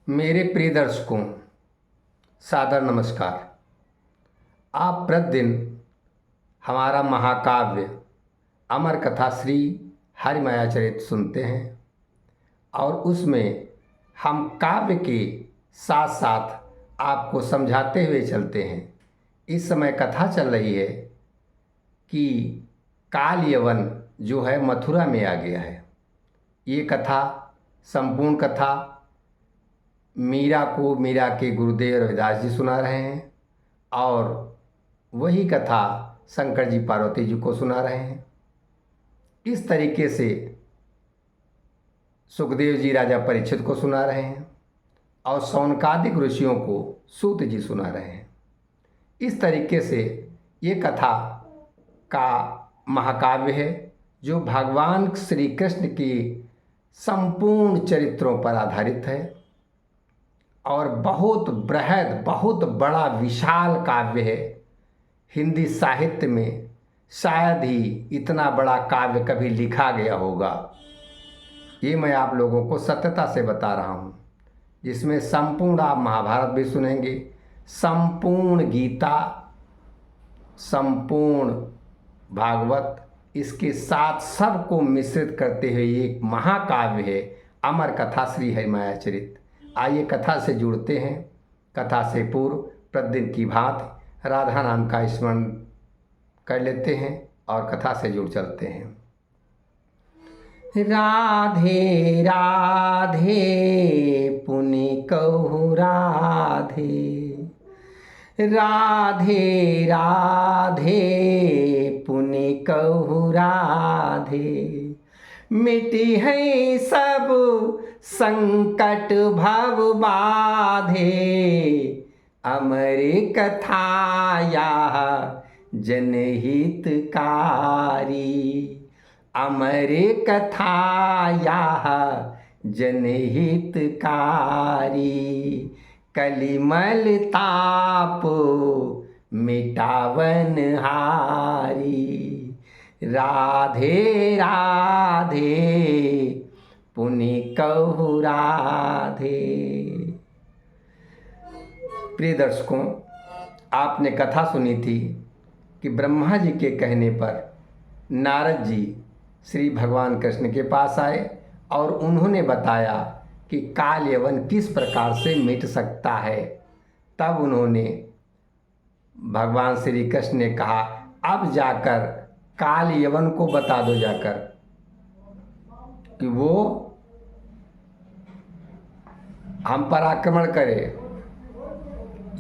मेरे प्रिय दर्शकों, सादर नमस्कार। आप प्रतिदिन हमारा महाकाव्य अमर कथा श्री हरिमायाचरित सुनते हैं और उसमें हम काव्य के साथ साथ आपको समझाते हुए चलते हैं। इस समय कथा चल रही है कि काल यवन जो है मथुरा में आ गया है। ये कथा, संपूर्ण कथा मीरा को मीरा के गुरुदेव रविदास जी सुना रहे हैं और वही कथा शंकर जी पार्वती जी को सुना रहे हैं। इस तरीके से सुखदेव जी राजा परीक्षित को सुना रहे हैं और शौनकादिक ऋषियों को सूत जी सुना रहे हैं। इस तरीके से ये कथा का महाकाव्य है जो भगवान श्री कृष्ण की संपूर्ण चरित्रों पर आधारित है और बहुत बृहद, बहुत बड़ा विशाल काव्य है। हिंदी साहित्य में शायद ही इतना बड़ा काव्य कभी लिखा गया होगा। ये मैं आप लोगों को सत्यता से बता रहा हूँ, जिसमें संपूर्ण आप महाभारत भी सुनेंगे, संपूर्ण गीता, संपूर्ण भागवत, इसके साथ सबको मिश्रित करते हुए एक महाकाव्य है अमर कथा श्री हरिमायाचरित। आइए कथा से जुड़ते हैं। कथा से पूर्व प्रतिदिन की भांति राधा नाम का स्मरण कर लेते हैं और कथा से जुड़ चलते हैं। राधे राधे पुनि कहु राधे, राधे राधे पुनि कहु राधे। मिटी है सब संकट भव बाधे, अमर कथा यह जनहितकारी। अमर कथा यह जनहितकारी, कलिमल ताप मिटावन हारी। राधे राधे पुनि कहु राधे। प्रिय दर्शकों, आपने कथा सुनी थी कि ब्रह्मा जी के कहने पर नारद जी श्री भगवान कृष्ण के पास आए और उन्होंने बताया कि काल यवन किस प्रकार से मिट सकता है। तब उन्होंने भगवान श्री कृष्ण ने कहा, अब जाकर काल यवन को बता दो जाकर कि वो हम पर आक्रमण करे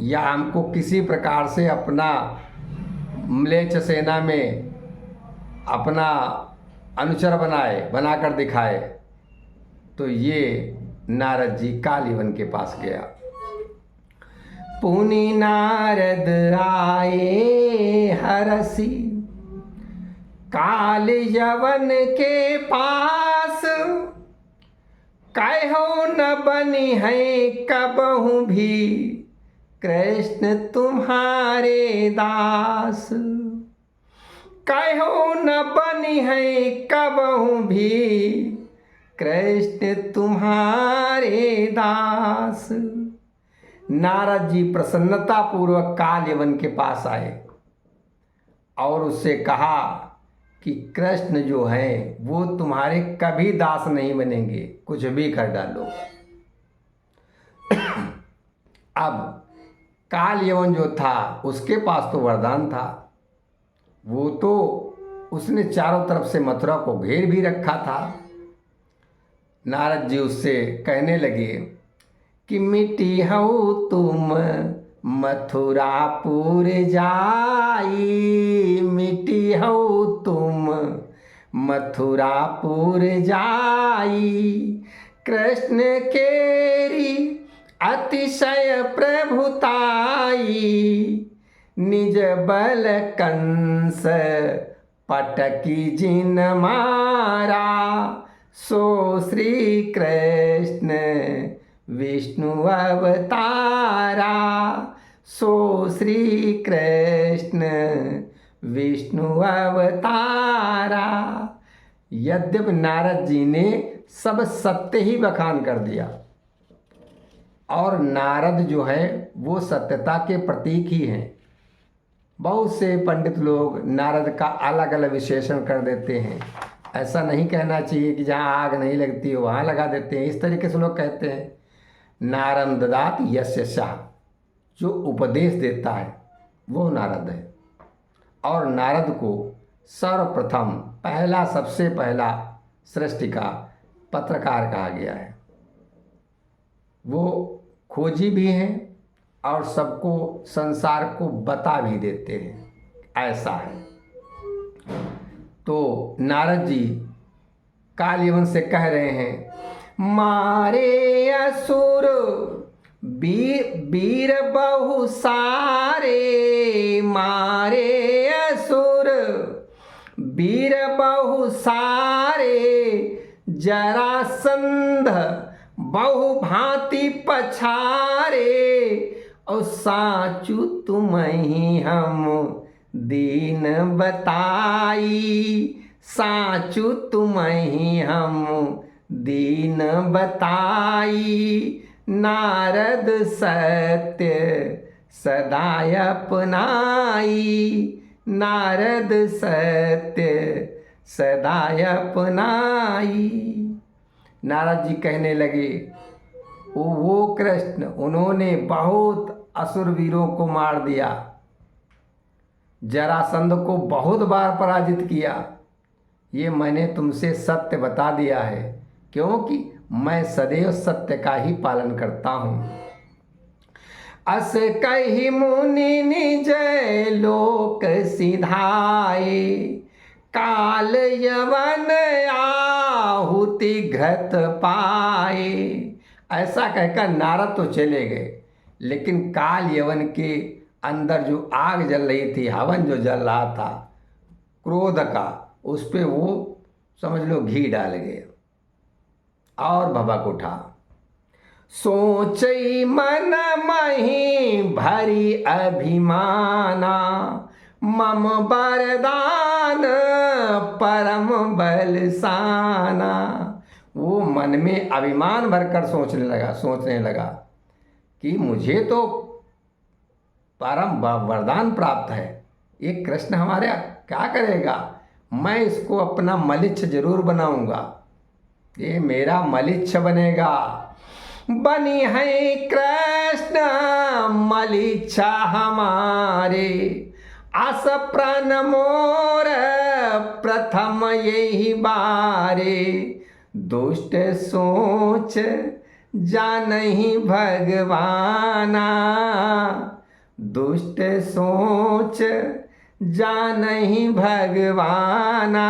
या हमको किसी प्रकार से अपना म्लेच्छ सेना में अपना अनुचर बनाकर दिखाए। तो ये नारद जी काल यवन के पास गया। पुनि नारद आए हरसी, काल यवन के पास। कहो न बनी है कबहु भी कृष्ण तुम्हारे दास। कहो न बनी है कबहु भी कृष्ण तुम्हारे दास। नारद जी प्रसन्नता पूर्वक काल यवन के पास आए और उससे कहा कि कृष्ण जो हैं वो तुम्हारे कभी दास नहीं बनेंगे, कुछ भी कर डालो। अब काल यवन जो था उसके पास तो वरदान था, वो तो उसने चारों तरफ से मथुरा को घेर भी रखा था। नारद जी उससे कहने लगे कि मिटी हऊ तुम मथुरापुर जाई। मिटी हऊ तुम मथुरापुर जाई। कृष्ण केरी अतिशय प्रभुताई, निज बल कंस पटकी जिन मारा। सो श्री कृष्ण विष्णु अवतारा। सो श्री कृष्ण विष्णु अवतारा। यद्यपि नारद जी ने सब सत्य ही बखान कर दिया, और नारद जो है वो सत्यता के प्रतीक ही हैं। बहुत से पंडित लोग नारद का अलग अलग विशेषण कर देते हैं। ऐसा नहीं कहना चाहिए कि जहाँ आग नहीं लगती हो वहाँ लगा देते हैं, इस तरीके से लोग कहते हैं। नारद ददात यस्य शाह, जो उपदेश देता है वो नारद है। और नारद को सर्वप्रथम पहला, सबसे पहला सृष्टि का पत्रकार कहा गया है। वो खोजी भी हैं और सबको, संसार को बता भी देते हैं, ऐसा है। तो नारद जी काल यवन से कह रहे हैं, मारे असुर वीर बहु सारे, मारे असुर वीर बहु सारे, जरासंध बहु भांति पछारे, और साचु तुम्हीं हम दीन बताई, साचु तुम्हीं हम दीन बताई, नारद सत्य सदाय अपनाई, नारद सत्य सदाय अपनाई। नारद जी कहने लगे, वो कृष्ण, उन्होंने बहुत असुर वीरों को मार दिया, जरासंध को बहुत बार पराजित किया। ये मैंने तुमसे सत्य बता दिया है, क्योंकि मैं सदैव सत्य का ही पालन करता हूँ। अस कहि मुनि निज लोक सिधाए, काल यवन आहुति घृत पाए। ऐसा कहकर नारद तो चले गए, लेकिन काल यवन के अंदर जो आग जल रही थी, हवन जो जल रहा था क्रोध का, उस पे वो समझ लो घी डाल गए और भभक उठा। सोचई मन मही भरी अभिमाना, मम वरदान परम बलसाना। वो मन में अभिमान भरकर सोचने लगा कि मुझे तो परम वरदान प्राप्त है, ये कृष्ण हमारे क्या करेगा, मैं इसको अपना मलिच्छ जरूर बनाऊंगा, ये मेरा मलिच्छ बनेगा। बनी है कृष्ण मलिच्छा हमारे, आस प्राण मोर प्रथम यही बारे, दुष्ट सोच जानहि भगवाना, दुष्ट सोच जानहि भगवाना,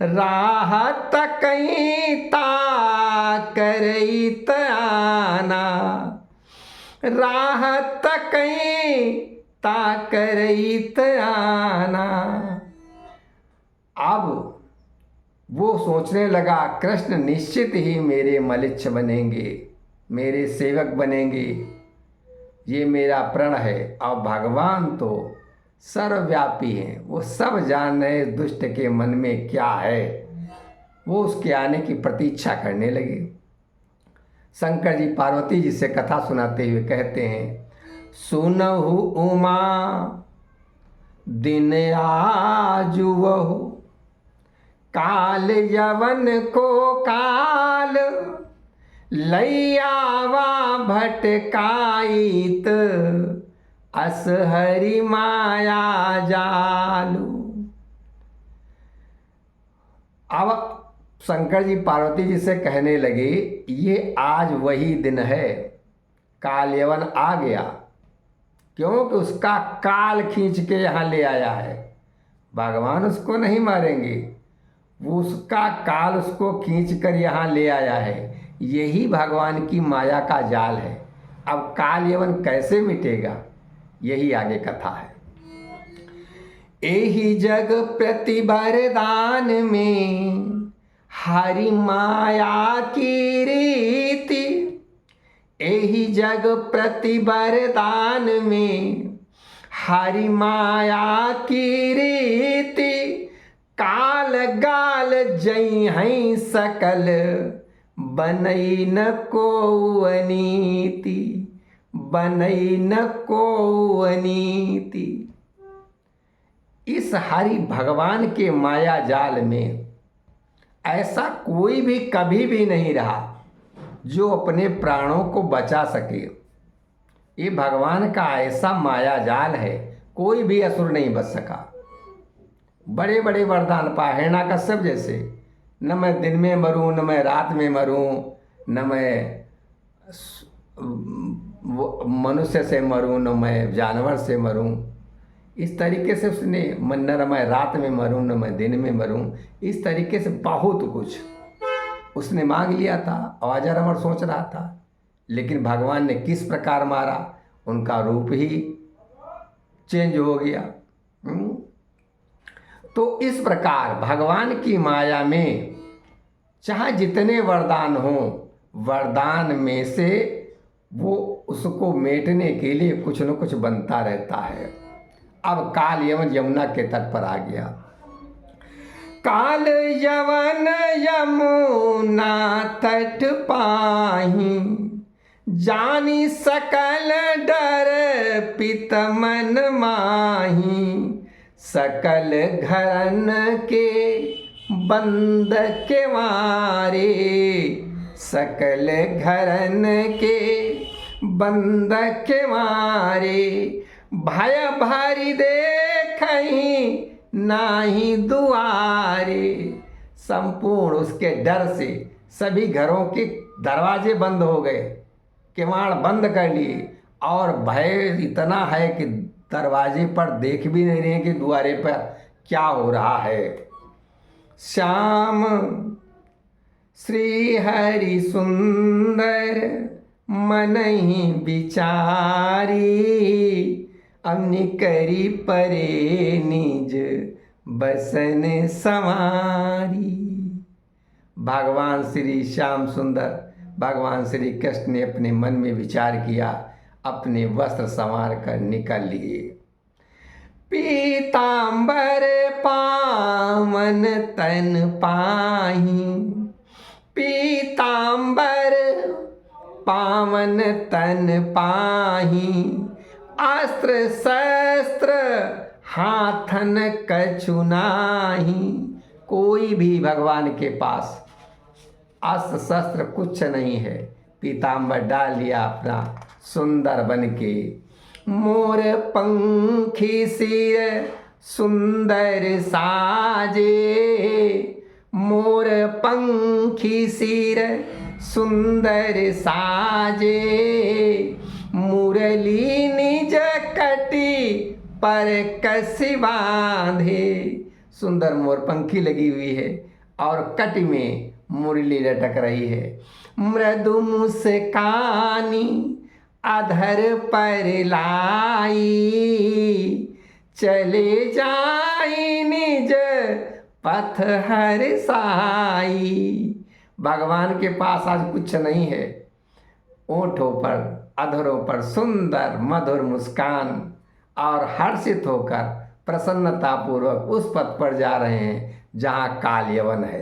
राहत कहीं ता करैत आना, राहत कहीं ता करैत आना। अब वो सोचने लगा, कृष्ण निश्चित ही मेरे मलिच्छ बनेंगे, मेरे सेवक बनेंगे, ये मेरा प्रण है। और भगवान तो सर्वव्यापी हैं, वो सब जान रहे दुष्ट के मन में क्या है। वो उसके आने की प्रतीक्षा करने लगे। शंकर जी पार्वती जी से कथा सुनाते हुए कहते हैं, सुनहु उमा दिन आजुवहु, काल यवन को काल लैयावा भटकाइत, अस हरि माया जालू। अब शंकर जी पार्वती जी से कहने लगे, ये आज वही दिन है, काल यवन आ गया, क्योंकि उसका काल खींच के यहाँ ले आया है। भगवान उसको नहीं मारेंगे, वो उसका काल उसको खींच कर यहाँ ले आया है। यही भगवान की माया का जाल है। अब काल यवन कैसे मिटेगा, यही आगे कथा है। एही जग प्रति वरदान में हरि माया की रीति, एही जग प्रति वरदान में हरि माया की रीति, काल गाल जई हैं सकल बनई न को अनीति, बनई न को अनीति। इस हरि भगवान के माया जाल में ऐसा कोई भी कभी भी नहीं रहा जो अपने प्राणों को बचा सके। ये भगवान का ऐसा माया जाल है, कोई भी असुर नहीं बच सका। बड़े बड़े वरदान पा, हिरण्यकश्यप जैसे, न मैं दिन में मरूं न मैं रात में मरूं, न मैं मनुष्य से मरूं न मैं जानवर से मरूं। इस तरीके से उसने न मैं रात में मरूं न मैं दिन में मरूं, इस तरीके से बहुत कुछ उसने मांग लिया था। अवाजा रमण सोच रहा था, लेकिन भगवान ने किस प्रकार मारा, उनका रूप ही चेंज हो गया। तो इस प्रकार भगवान की माया में चाहे जितने वरदान हों, वरदान में से वो उसको मेटने के लिए कुछ न कुछ बनता रहता है। अब काल यवन यमुना के तट पर आ गया। काल यवन यमुना तट पाही, जानी सकल डर पित मन माही। सकल घरन के बंद के मारे, सकल घरन के बंद के मारे। भय भरी देखहीं नाही दुआरे। संपूर्ण उसके डर से सभी घरों के दरवाजे बंद हो गए, किवाड़ बंद कर लिए, और भय इतना है कि दरवाजे पर देख भी नहीं रहे कि द्वारे पर क्या हो रहा है। श्याम श्री हरि सुंदर मनहि विचारी। अम्नि करी परे निज बसन समारी। भगवान श्री श्याम सुंदर भगवान श्री कृष्ण ने अपने मन में विचार किया, अपने वस्त्र संवार कर निकल लिए। पीतांबर पावन तन पाही, पीतांबर पावन तन पाही। अस्त्र शस्त्र हाथन कछु नाही। कोई भी भगवान के पास अस्त्र शस्त्र कुछ नहीं है। पीतांबर डाल लिया अपना सुंदर बन के। मोर पंखी सिर सुंदर साजे, मोर पंखी सिर सुंदर साजे। मुरली निज कटी पर कसी बांधे। सुंदर मोर पंखी लगी हुई है और कटी में मुरली लटक रही है। मृदु मुस्कानी अधर पर लाई, चले जाई निज पथ हर साई। भगवान के पास आज कुछ नहीं है। ओंठों पर अधरों पर सुंदर मधुर मुस्कान और हर्षित होकर प्रसन्नतापूर्वक उस पथ पर जा रहे हैं जहाँ काल यवन है।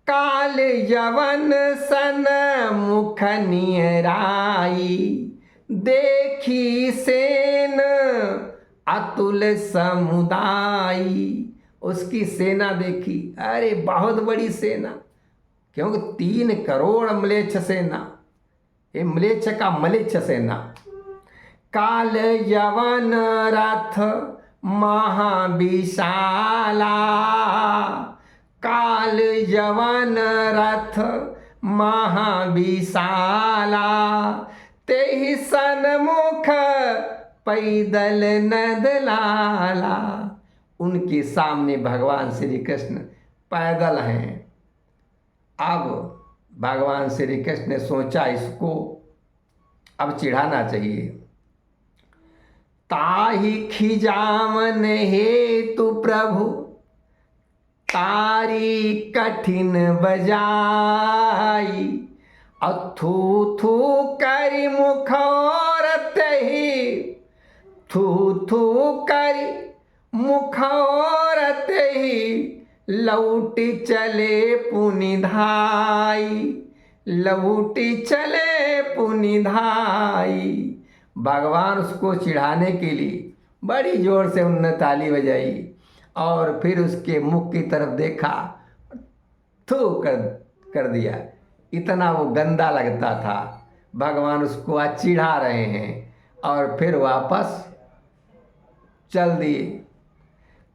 काल यवन सन मुख नियराई, देखी सेन अतुल समुदाई। उसकी सेना देखी, अरे बहुत बड़ी सेना, क्योंकि 3 करोड़ म्लेच्छ सेना, ये म्लेच्छ का मलेच्छ सेना। काल यवन रथ महाविशाला, काल यवन रथ महाविशाला। तेहि सन्मुख पैदल नदलाला। उनके सामने भगवान श्री कृष्ण पैदल हैं। अब भगवान श्री कृष्ण ने सोचा इसको अब चिढ़ाना चाहिए। ताहि खिजावन हेतु प्रभु तारी कठिन बजाई। अथू थू करी मुखौरत ही, थू थू करी मुखौरत ही। लौटी चले पुनिधाई, लौटी चले पुनिधाई। भगवान उसको चिढ़ाने के लिए बड़ी जोर से उन्होंने ताली बजाई और फिर उसके मुख की तरफ देखा, थू कर दिया। इतना वो गंदा लगता था। भगवान उसको आज चिढ़ा रहे हैं और फिर वापस चल दिए।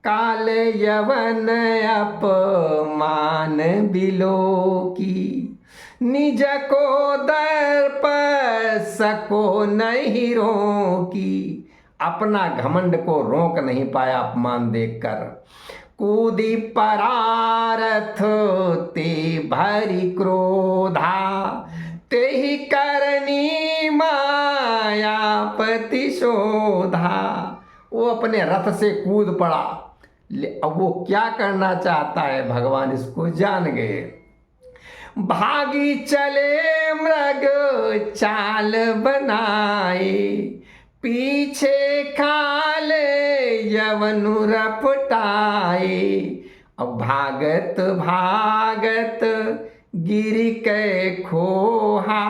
काल यवन अपमान बिलो की, निज को दर्प सको नहीं रोकी। अपना घमंड को रोक नहीं पाया अपमान देखकर। कूदी परारथ ते भरी क्रोधा, ते ही करनी मायापति शोधा। वो अपने रथ से कूद पड़ा। अब वो क्या करना चाहता है भगवान इसको जान गए। भागी चले मृग चाल बनाए, पीछे खाले यवनु रपटाए। अब भागत भागत गिरि के खोहा,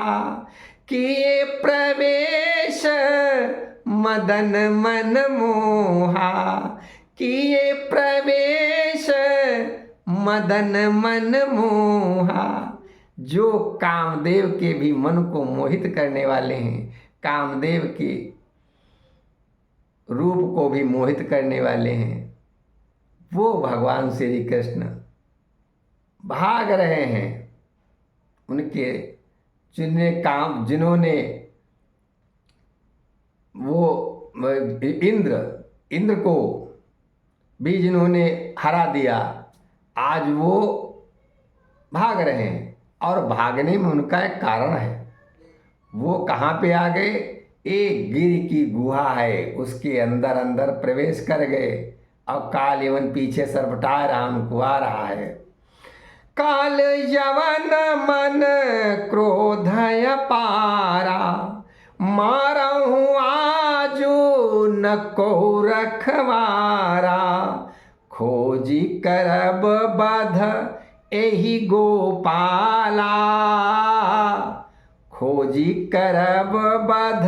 किए प्रवेश मदन मन मोहा। किए प्रवेश मदन मन मोहा। जो कामदेव के भी मन को मोहित करने वाले हैं, कामदेव के रूप को भी मोहित करने वाले हैं, वो भगवान श्री कृष्ण भाग रहे हैं। उनके जिन्होंने वो इंद्र को भी जिन्होंने हरा दिया, आज वो भाग रहे हैं। और भागने में उनका एक कारण है। वो कहाँ पे आ गए? एक गिर की गुहा है, उसके अंदर अंदर प्रवेश कर गए। अब काल यवन पीछे सरपटा रहा, उनको आ रहा है। काल यवन मन क्रोधय पारा, मारहूँ आजू न को रखवारा। खोजी करब बध एहि गोपाला, खोजी करब बध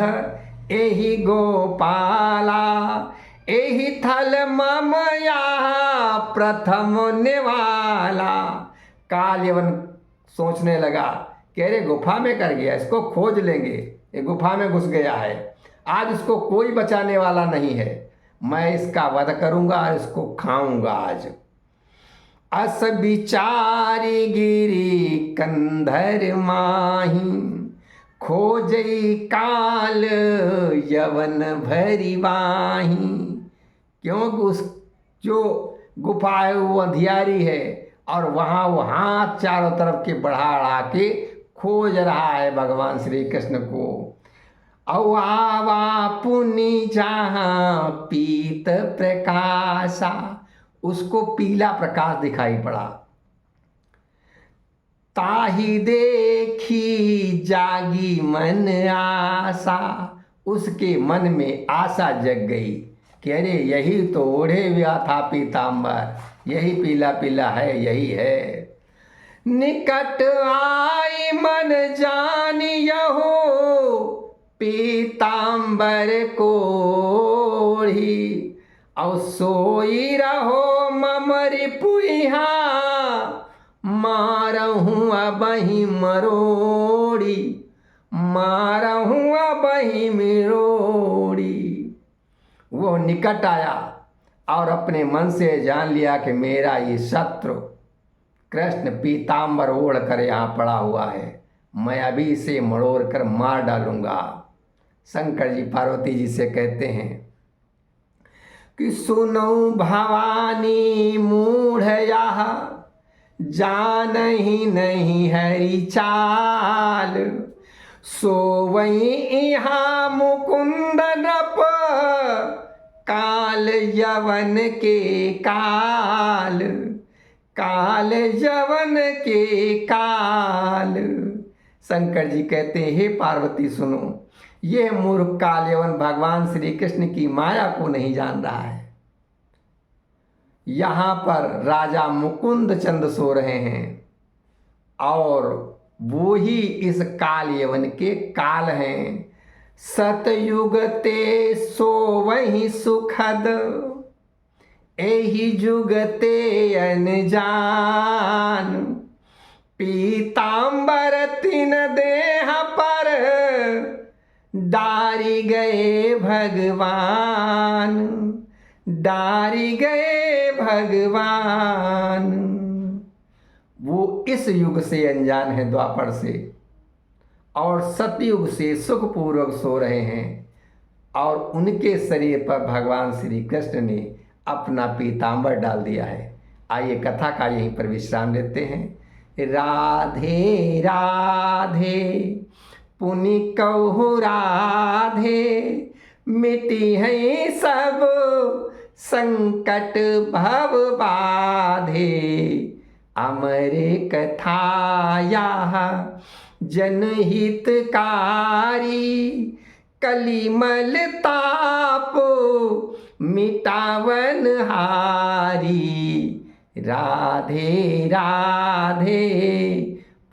एहि गोपाला। एहि थल मम यहाँ प्रथम निवाला। काल यवन सोचने लगा कि अरे गुफा में कर गया, इसको खोज लेंगे। ये गुफा में घुस गया है, आज इसको कोई बचाने वाला नहीं है। मैं इसका वध करूंगा और इसको खाऊंगा आज। अस विचारी गिरी कंधर माही, खोजई काल यवन भरी बाही। क्योंकि उस जो गुफा है वो अंधियारी है और वहाँ वो हाथ चारों तरफ के बढ़ा के खोज रहा है भगवान श्री कृष्ण को। अवावा पुनि जहाँ पीत प्रकाशा, उसको पीला प्रकाश दिखाई पड़ा। ताही देखी जागी मन आशा, उसके मन में आशा जग गई कि अरे यही तो ओढ़े हुआ था पीताम्बर, यही पीला पीला है, यही है। निकट आई मन जानी यहो, पीताम्बर को ओढ़ी। और सोई रहो ममरी पुइहा, मारहूँ अबही मरोड़ी, मारहूँ अबही मरोड़ी। वो निकट आया और अपने मन से जान लिया कि मेरा ये शत्रु कृष्ण पीताम्बर ओढ़ कर यहाँ पड़ा हुआ है, मैं अभी इसे मरोड़ कर मार डालूंगा। शंकर जी पार्वती जी से कहते हैं कि सुनो भवानी मूढ़ यह, जानहि नहीं हरि चाल। सोवई यहाँ मुकुंद नप, काल यवन के काल, काल यवन के काल। शंकर जी कहते हैं हे पार्वती सुनो, ये मूर्ख काल यवन भगवान श्री कृष्ण की माया को नहीं जान रहा है। यहाँ पर राजा मुकुंद चंद सो रहे हैं और वो ही इस काल यवन के काल हैं। सतयुग ते सो वही सुखद, एहि जुग ते अनजान। पीतांबर तिन देह पर डारी गए भगवान, डारी गए भगवान। वो इस युग से अनजान है, द्वापर से, और सतयुग से सुखपूर्वक सो रहे हैं और उनके शरीर पर भगवान श्री कृष्ण ने अपना पीतांबर डाल दिया है। आइए कथा का यहीं पर विश्राम लेते हैं। राधे राधे पुनि कहु राधे, मिटी है सब संकट भव बाधे। अमर कथाया जनहितकारी, कलिमल ताप मिटावन हारी। राधे राधे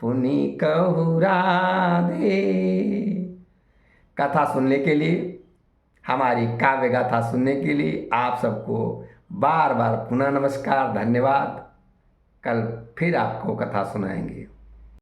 पुनि कहु राधे। कथा सुनने के लिए, हमारी काव्य गाथा सुनने के लिए आप सबको बार बार पुनः नमस्कार, धन्यवाद। कल फिर आपको कथा सुनाएंगे।